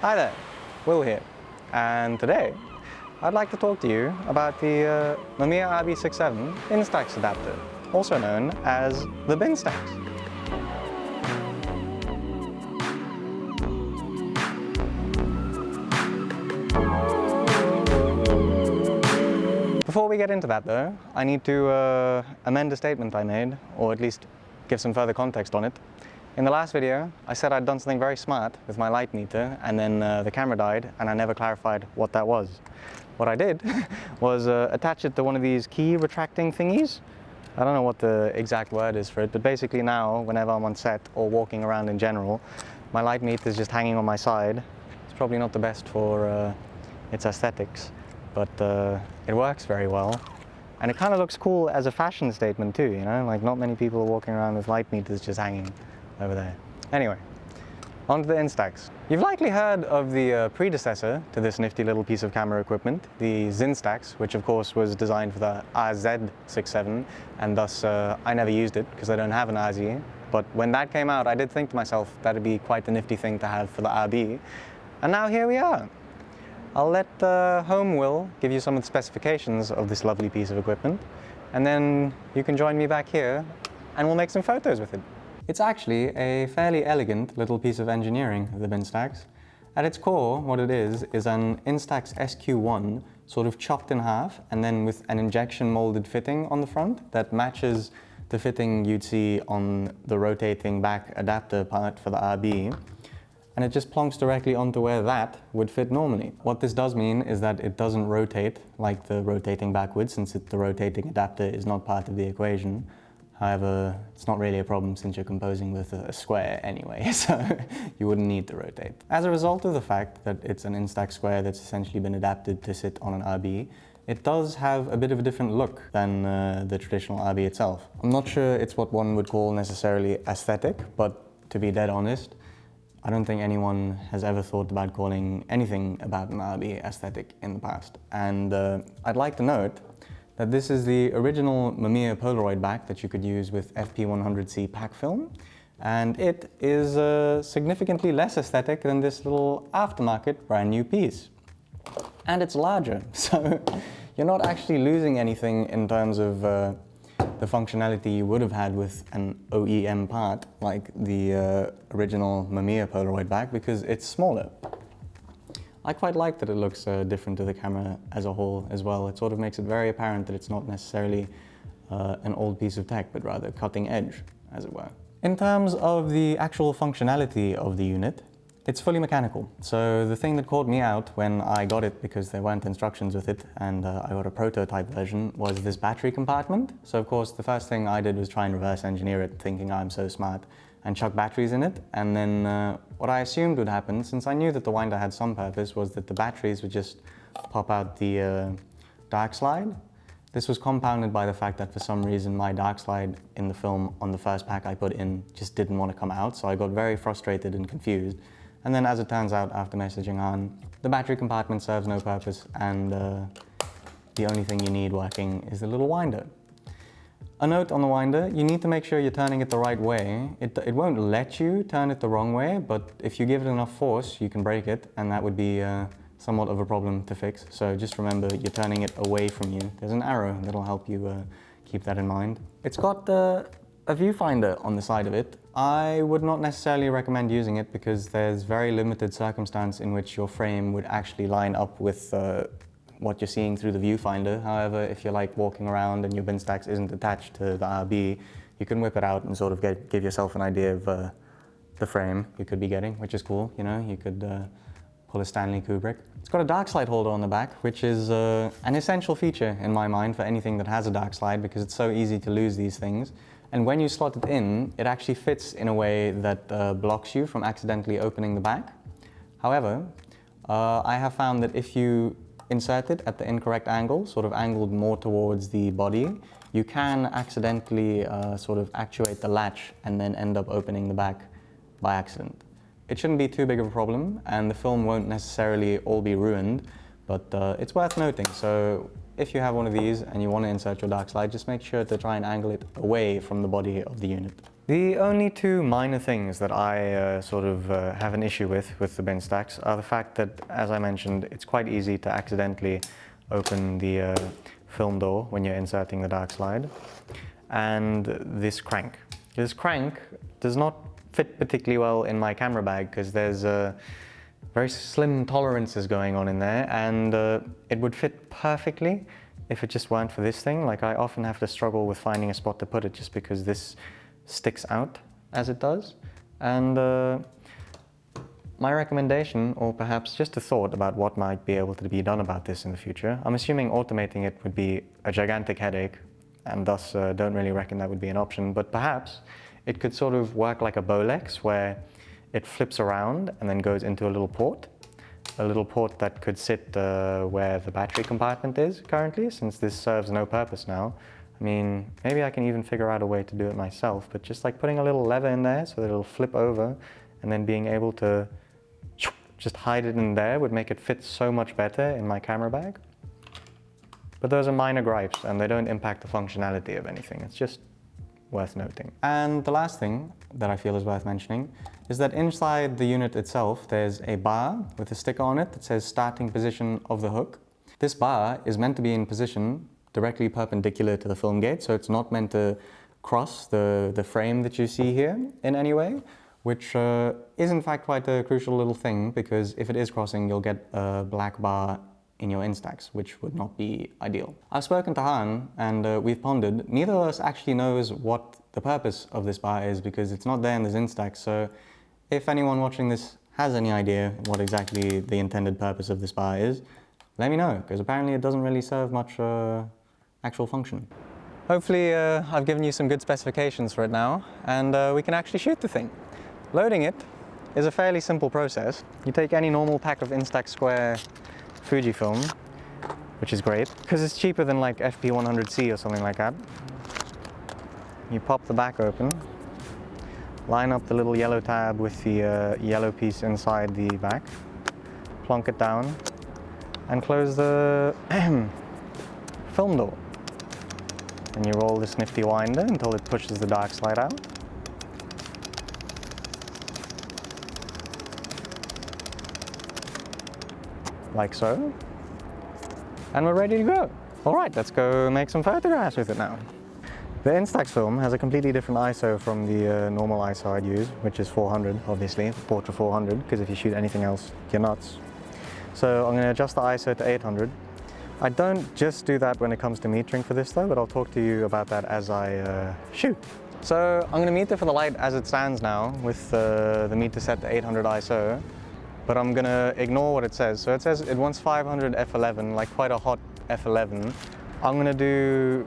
Hi there, Will here, and today I'd like to talk to you about the Mamiya RB67 Instax adapter, also known as the Binstax. Before we get into that though, I need to amend a statement I made, or at least give some further context on it. In the last video, I said I'd done something very smart with my light meter, and then the camera died, and I never clarified what that was. What I did was attach it to one of these key retracting thingies. I don't know what the exact word is for it, but basically now, whenever I'm on set or walking around in general, my light meter is just hanging on my side. It's probably not the best for its aesthetics, but it works very well. And it kind of looks cool as a fashion statement too, you know? Like, not many people are walking around with light meters just hanging over there. Anyway, on to the Instax. You've likely heard of the predecessor to this nifty little piece of camera equipment, the Instax, which of course was designed for the RZ67, and thus I never used it because I don't have an RZ. But when that came out, I did think to myself that'd be quite the nifty thing to have for the RB. And now here we are. I'll let home Will give you some of the specifications of this lovely piece of equipment, and then you can join me back here and we'll make some photos with it. It's actually a fairly elegant little piece of engineering, the Binstax. At its core, what it is an Instax SQ1 sort of chopped in half, and then with an injection molded fitting on the front that matches the fitting you'd see on the rotating back adapter part for the RB. And it just plonks directly onto where that would fit normally. What this does mean is that it doesn't rotate like the rotating backwards, since the rotating adapter is not part of the equation. However, it's not really a problem since you're composing with a square anyway, so you wouldn't need to rotate. As a result of the fact that it's an Instax square that's essentially been adapted to sit on an RB, it does have a bit of a different look than the traditional RB itself. I'm not sure it's what one would call necessarily aesthetic, but to be dead honest, I don't think anyone has ever thought about calling anything about an RB aesthetic in the past. And I'd like to note that this is the original Mamiya Polaroid back that you could use with FP100C pack film, and it is significantly less aesthetic than this little aftermarket brand new piece. And it's larger, so you're not actually losing anything in terms of the functionality you would have had with an OEM part like the original Mamiya Polaroid back, because it's smaller. I quite like that it looks different to the camera as a whole as well. It sort of makes it very apparent that it's not necessarily an old piece of tech, but rather cutting edge, as it were. In terms of the actual functionality of the unit, it's fully mechanical. So the thing that caught me out when I got it, because there weren't instructions with it, and I got a prototype version, was this battery compartment. So of course, the first thing I did was try and reverse engineer it, thinking I'm so smart, and chuck batteries in it. And then what I assumed would happen, since I knew that the winder had some purpose, was that the batteries would just pop out the dark slide. This was compounded by the fact that for some reason my dark slide in the film on the first pack I put in just didn't want to come out, so I got very frustrated and confused. And then as it turns out, after messaging on, the battery compartment serves no purpose, and the only thing you need working is the little winder. A note on the winder, you need to make sure you're turning it the right way. It won't let you turn it the wrong way, but if you give it enough force, you can break it, and that would be somewhat of a problem to fix. So just remember, you're turning it away from you. There's an arrow that'll help you keep that in mind. It's got a viewfinder on the side of it. I would not necessarily recommend using it because there's very limited circumstance in which your frame would actually line up with what you're seeing through the viewfinder. However, if you're like walking around and your Binstax isn't attached to the RB, you can whip it out and sort of give yourself an idea of the frame you could be getting, which is cool. You know, you could pull a Stanley Kubrick. It's got a dark slide holder on the back, which is an essential feature in my mind for anything that has a dark slide, because it's so easy to lose these things. And when you slot it in, it actually fits in a way that blocks you from accidentally opening the back. However, I have found that if you insert it at the incorrect angle, sort of angled more towards the body, you can accidentally sort of actuate the latch and then end up opening the back by accident. It shouldn't be too big of a problem, and the film won't necessarily all be ruined, but it's worth noting. So if you have one of these and you want to insert your dark slide, just make sure to try and angle it away from the body of the unit. The only two minor things that I have an issue with the Binstax are the fact that, as I mentioned, it's quite easy to accidentally open the film door when you're inserting the dark slide, and this crank. This crank does not fit particularly well in my camera bag because there's very slim tolerances going on in there, and it would fit perfectly if it just weren't for this thing. Like, I often have to struggle with finding a spot to put it just because this sticks out as it does. And my recommendation, or perhaps just a thought about what might be able to be done about this in the future, I'm assuming automating it would be a gigantic headache, and thus don't really reckon that would be an option, but perhaps it could sort of work like a Bolex, where it flips around and then goes into a little port that could sit where the battery compartment is currently, since this serves no purpose now. I mean, maybe I can even figure out a way to do it myself, but just like putting a little lever in there so that it'll flip over, and then being able to just hide it in there would make it fit so much better in my camera bag. But those are minor gripes, and they don't impact the functionality of anything. It's just worth noting. And the last thing that I feel is worth mentioning is that inside the unit itself, there's a bar with a sticker on it that says starting position of the hook. This bar is meant to be in position directly perpendicular to the film gate, so it's not meant to cross the frame that you see here in any way, which is in fact quite a crucial little thing, because if it is crossing, you'll get a black bar in your Instax, which would not be ideal. I've spoken to Han, and we've pondered. Neither of us actually knows what the purpose of this bar is, because it's not there in this Instax, so if anyone watching this has any idea what exactly the intended purpose of this bar is, let me know, because apparently it doesn't really serve much actual function. Hopefully I've given you some good specifications for it now, and we can actually shoot the thing. Loading it is a fairly simple process. You take any normal pack of Instax square Fuji film, which is great because it's cheaper than like FP100C or something like that. You pop the back open, line up the little yellow tab with the yellow piece inside the back, plonk it down, and close the film door. And you roll this nifty winder until it pushes the dark slide out. Like so, and we're ready to go. All right, let's go make some photographs with it now. The Instax film has a completely different ISO from the normal ISO I'd use, which is 400, obviously, Portra 400, because if you shoot anything else, you're nuts. So I'm going to adjust the ISO to 800. I don't just do that when it comes to metering for this though, but I'll talk to you about that as I shoot. So I'm going to meter for the light as it stands now, with the meter set to 800 ISO. But I'm gonna ignore what it says. So it says it wants 500 f11, like quite a hot f11. I'm gonna do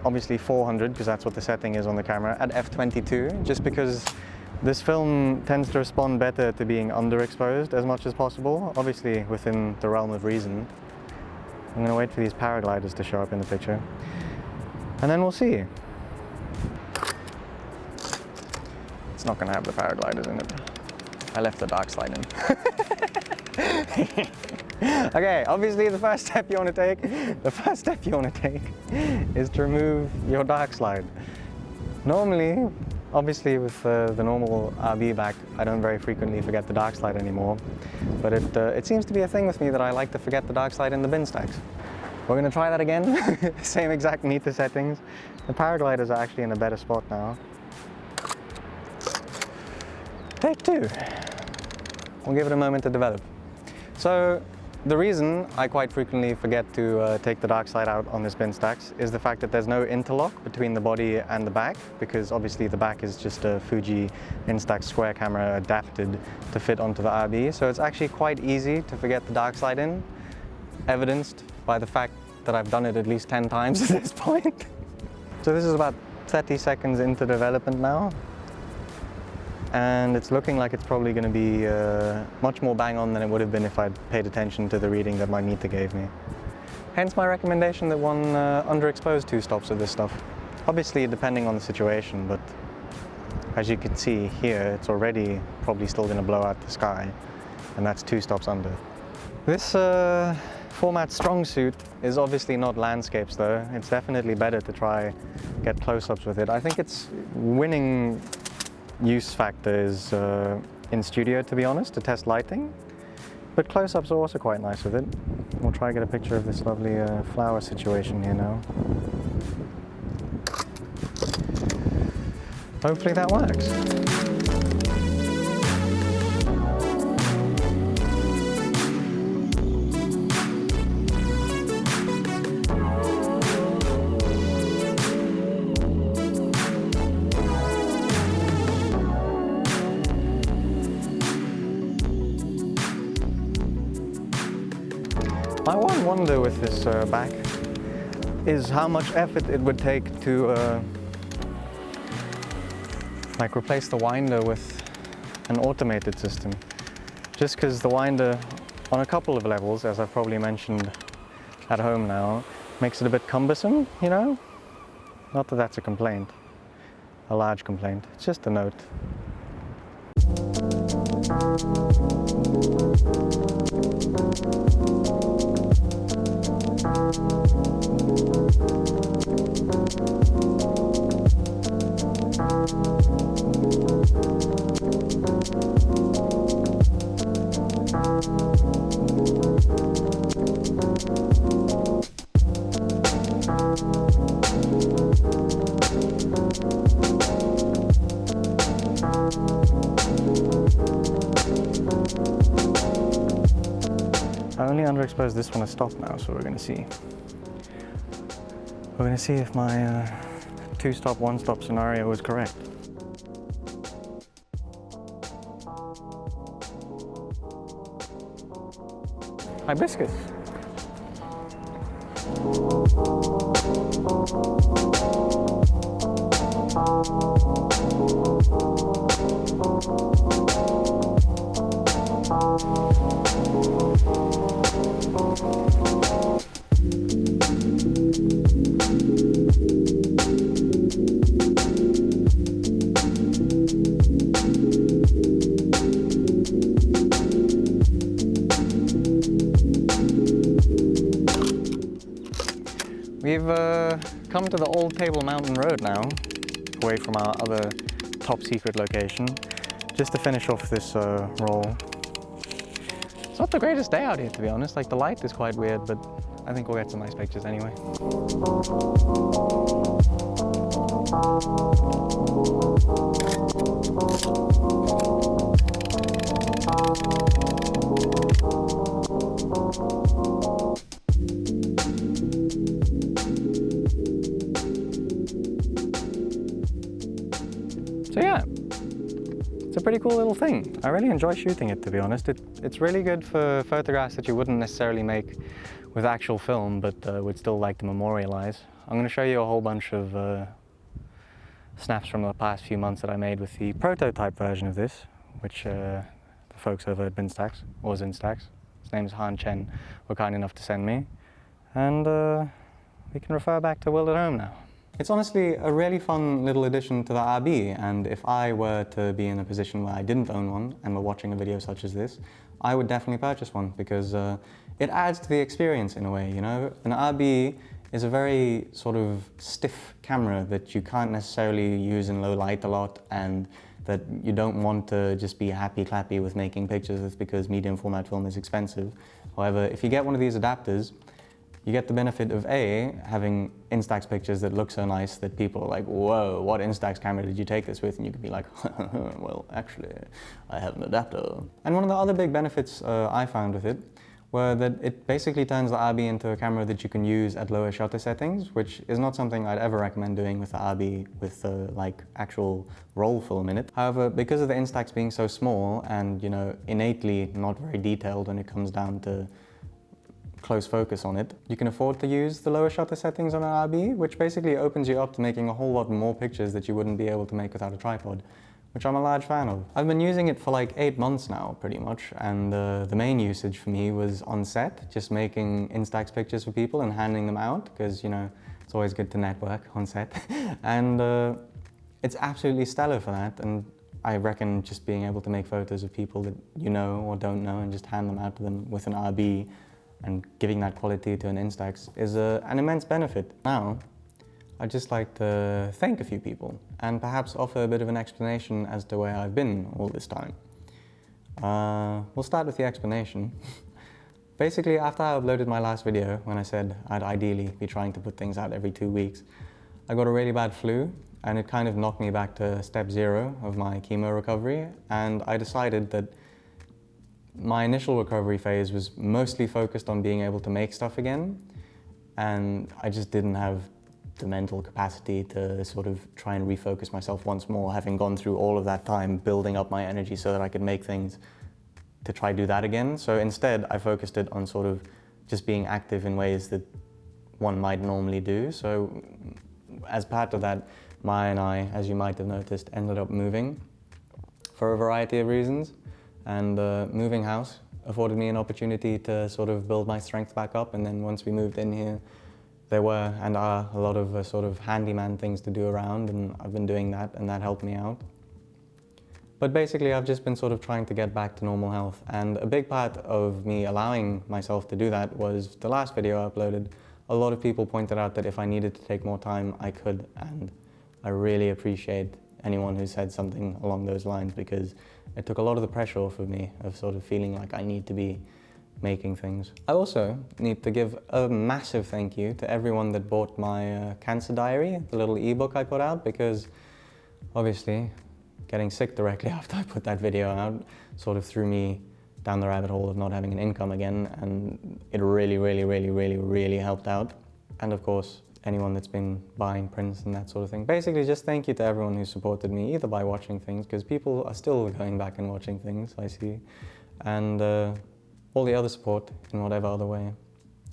obviously 400, because that's what the setting is on the camera, at f22, just because this film tends to respond better to being underexposed as much as possible, obviously within the realm of reason. I'm gonna wait for these paragliders to show up in the picture, and then we'll see. It's not gonna have the paragliders in it. I left the dark slide in. Okay, obviously the first step you want to take is to remove your dark slide. Normally, obviously with the normal RB back, I don't very frequently forget the dark slide anymore, but it seems to be a thing with me that I like to forget the dark slide in the Binstax. We're going to try that again. Same exact meter settings. The paragliders are actually in a better spot now. Take two. We'll give it a moment to develop. So the reason I quite frequently forget to take the dark slide out on this Binstax is the fact that there's no interlock between the body and the back, because obviously the back is just a Fuji Instax square camera adapted to fit onto the RB. So it's actually quite easy to forget the dark slide in, evidenced by the fact that I've done it at least 10 times at this point. So this is about 30 seconds into development now, and it's looking like it's probably going to be much more bang on than it would have been if I'd paid attention to the reading that my meter gave me. Hence my recommendation that one underexpose 2 stops of this stuff. Obviously depending on the situation, but as you can see here, it's already probably still going to blow out the sky, and that's 2 stops under. This format strong suit is obviously not landscapes though. It's definitely better to try get close-ups with it. I think its winning use factor is in studio, to be honest, to test lighting. But close-ups are also quite nice with it. We'll try to get a picture of this lovely flower situation here now. Hopefully that works. My one wonder with this back is how much effort it would take to like replace the winder with an automated system. Just because the winder on a couple of levels, as I've probably mentioned at home now, makes it a bit cumbersome, you know? Not that that's a complaint, a large complaint, it's just a note. I only underexposed this one to stop now, so we're going to see. We're going to see if my two-stop, one-stop scenario was correct. Hibiscus. We've come to the old Table Mountain Road now, away from our other top secret location, just to finish off this roll. It's not the greatest day out here, to be honest. Like, the light is quite weird, but I think we'll get some nice pictures anyway. So yeah, it's a pretty cool little thing. I really enjoy shooting it, to be honest. It's really good for photographs that you wouldn't necessarily make with actual film, but would still like to memorialize. I'm going to show you a whole bunch of snaps from the past few months that I made with the prototype version of this, which the folks over at Binstax, or Instax, his name is Han Chen, were kind enough to send me. And we can refer back to World at Home now. It's honestly a really fun little addition to the RB, and if I were to be in a position where I didn't own one and were watching a video such as this, I would definitely purchase one because it adds to the experience in a way, you know? An RB is a very sort of stiff camera that you can't necessarily use in low light a lot, and that you don't want to just be happy-clappy with making pictures with because medium format film is expensive. However, if you get one of these adapters, you get the benefit of A, having Instax pictures that look so nice that people are like, whoa, what Instax camera did you take this with? And you could be like, well, actually, I have an adapter. And one of the other big benefits I found with it were that it basically turns the RB into a camera that you can use at lower shutter settings, which is not something I'd ever recommend doing with the RB with like actual roll film in it. However, because of the Instax being so small and, you know, innately not very detailed when it comes down to close focus on it, you can afford to use the lower shutter settings on an RB, which basically opens you up to making a whole lot more pictures that you wouldn't be able to make without a tripod, which I'm a large fan of. I've been using it for like 8 months now, pretty much, and the main usage for me was on set, just making Instax pictures for people and handing them out, because, you know, it's always good to network on set. And it's absolutely stellar for that, and I reckon just being able to make photos of people that you know or don't know and just hand them out to them with an RB and giving that quality to an Instax is an immense benefit. Now, I'd just like to thank a few people and perhaps offer a bit of an explanation as to where I've been all this time. We'll start with the explanation. Basically, after I uploaded my last video, when I said I'd ideally be trying to put things out every 2 weeks, I got a really bad flu, and it kind of knocked me back to step 0 of my chemo recovery, and I decided that my initial recovery phase was mostly focused on being able to make stuff again, and I just didn't have the mental capacity to sort of try and refocus myself once more, having gone through all of that time building up my energy so that I could make things to try do that again. So instead, I focused it on sort of just being active in ways that one might normally do. So as part of that, Maya and I, as you might have noticed, ended up moving for a variety of reasons. And moving house afforded me an opportunity to sort of build my strength back up. And then once we moved in here, there were and are a lot of sort of handyman things to do around, and I've been doing that, and that helped me out. But basically, I've just been sort of trying to get back to normal health. And a big part of me allowing myself to do that was the last video I uploaded. A lot of people pointed out that if I needed to take more time, I could. And I really appreciate anyone who said something along those lines, because it took a lot of the pressure off of me of sort of feeling like I need to be making things. I also need to give a massive thank you to everyone that bought my cancer diary, the little ebook I put out, because obviously getting sick directly after I put that video out sort of threw me down the rabbit hole of not having an income again, and it really helped out. And of course, anyone that's been buying prints and that sort of thing. Basically, just thank you to everyone who supported me, either by watching things, because people are still going back and watching things, I see, and all the other support in whatever other way.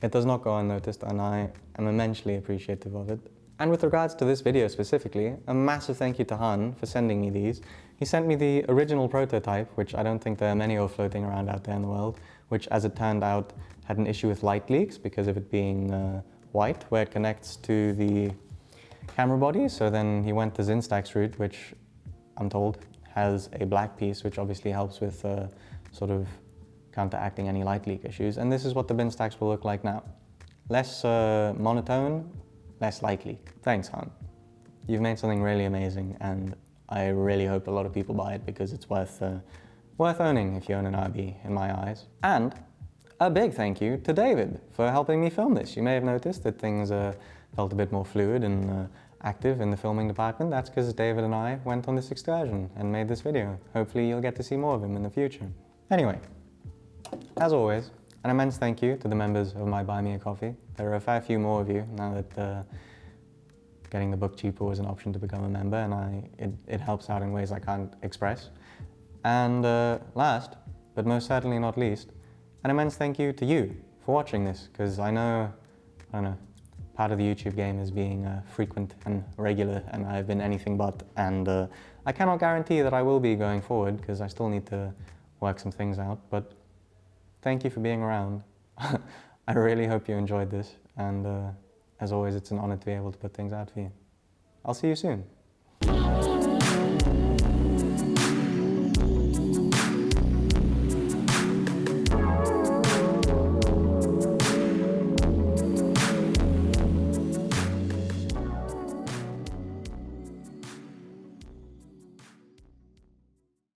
It does not go unnoticed, and I am immensely appreciative of it. And with regards to this video specifically, a massive thank you to Han for sending me these. He sent me the original prototype, which I don't think there are many of floating around out there in the world, which as it turned out had an issue with light leaks because of it being white, where it connects to the camera body. So then he went the Binstax route, which I'm told has a black piece, which obviously helps with sort of counteracting any light leak issues. And this is what the Binstax will look like now. Less monotone, less light leak. Thanks, Han. You've made something really amazing, and I really hope a lot of people buy it, because it's worth owning if you own an RB, in my eyes. And a big thank you to David for helping me film this. You may have noticed that things felt a bit more fluid and active in the filming department. That's because David and I went on this excursion and made this video. Hopefully you'll get to see more of him in the future. Anyway, as always, an immense thank you to the members of my Buy Me a Coffee. There are a fair few more of you now that getting the book cheaper was an option to become a member, and it helps out in ways I can't express. And last, but most certainly not least, an immense thank you to you for watching this, because I don't know, part of the YouTube game is being frequent and regular, and I've been anything but, and I cannot guarantee that I will be going forward, because I still need to work some things out, but thank you for being around. I really hope you enjoyed this, and as always, it's an honor to be able to put things out for you. I'll see you soon.